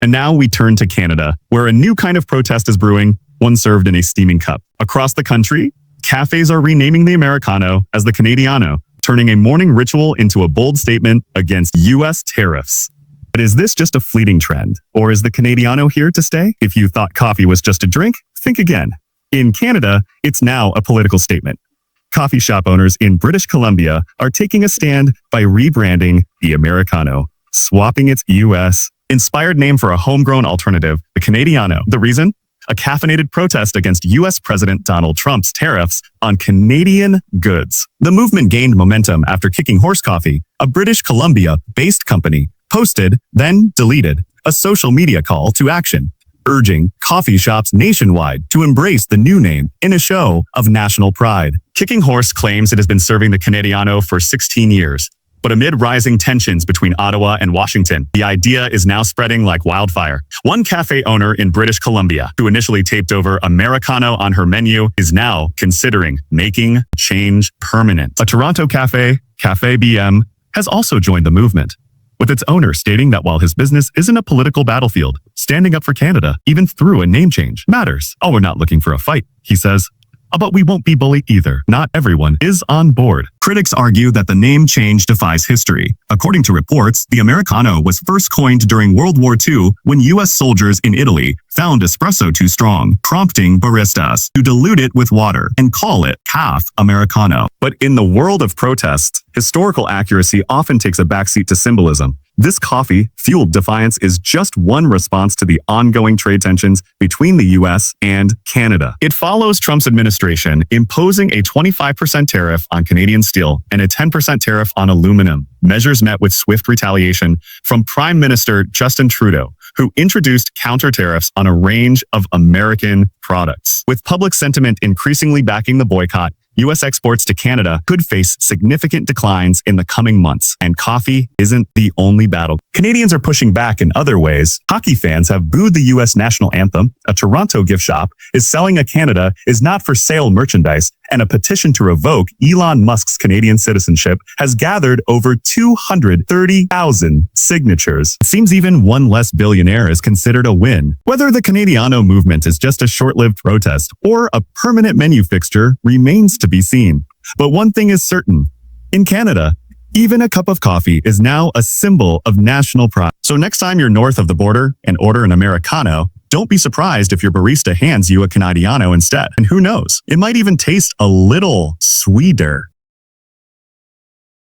And now we turn to Canada, where a new kind of protest is brewing, one served in a steaming cup. Across the country, cafes are renaming the Americano as the Canadiano, turning a morning ritual into a bold statement against U.S. tariffs. But is this just a fleeting trend, or is the Canadiano here to stay? If you thought coffee was just a drink, think again. In Canada, it's now a political statement. Coffee shop owners in British Columbia are taking a stand by rebranding the Americano, swapping its U.S.-inspired name for a homegrown alternative, the Canadiano. The reason? A caffeinated protest against U.S. President Donald Trump's tariffs on Canadian goods. The movement gained momentum after Kicking Horse Coffee, a British Columbia-based company, posted, then deleted, a social media call to action, urging coffee shops nationwide to embrace the new name in a show of national pride. Kicking Horse claims it has been serving the Canadiano for 16 years. But amid rising tensions between Ottawa and Washington, the idea is now spreading like wildfire. One cafe owner in British Columbia, who initially taped over Americano on her menu, is now considering making change permanent. A Toronto cafe, Café BM, has also joined the movement, with its owner stating that while his business isn't a political battlefield, standing up for Canada, even through a name change, matters. Oh, we're not looking for a fight, he says. But we won't be bullied either. Not everyone is on board. Critics argue that the name change defies history. According to reports, the Americano was first coined during World War II when U.S. soldiers in Italy found espresso too strong, prompting baristas to dilute it with water and call it Café Americano. But in the world of protests, historical accuracy often takes a backseat to symbolism. This coffee-fueled defiance is just one response to the ongoing trade tensions between the U.S. and Canada. It follows Trump's administration imposing a 25% tariff on Canadian steel and a 10% tariff on aluminum. Measures met with swift retaliation from Prime Minister Justin Trudeau, who introduced counter tariffs on a range of American products. With public sentiment increasingly backing the boycott, U.S. exports to Canada could face significant declines in the coming months, and coffee isn't the only battle. Canadians are pushing back in other ways. Hockey fans have booed the U.S. national anthem, a Toronto gift shop is selling a Canada is not for sale merchandise, and a petition to revoke Elon Musk's Canadian citizenship has gathered over 230,000 signatures. It seems even one less billionaire is considered a win. Whether the Canadiano movement is just a short-lived protest or a permanent menu fixture remains to be seen. But one thing is certain. In Canada, even a cup of coffee is now a symbol of national pride. So next time you're north of the border and order an Americano, don't be surprised if your barista hands you a Canadiano instead. And who knows, it might even taste a little sweeter.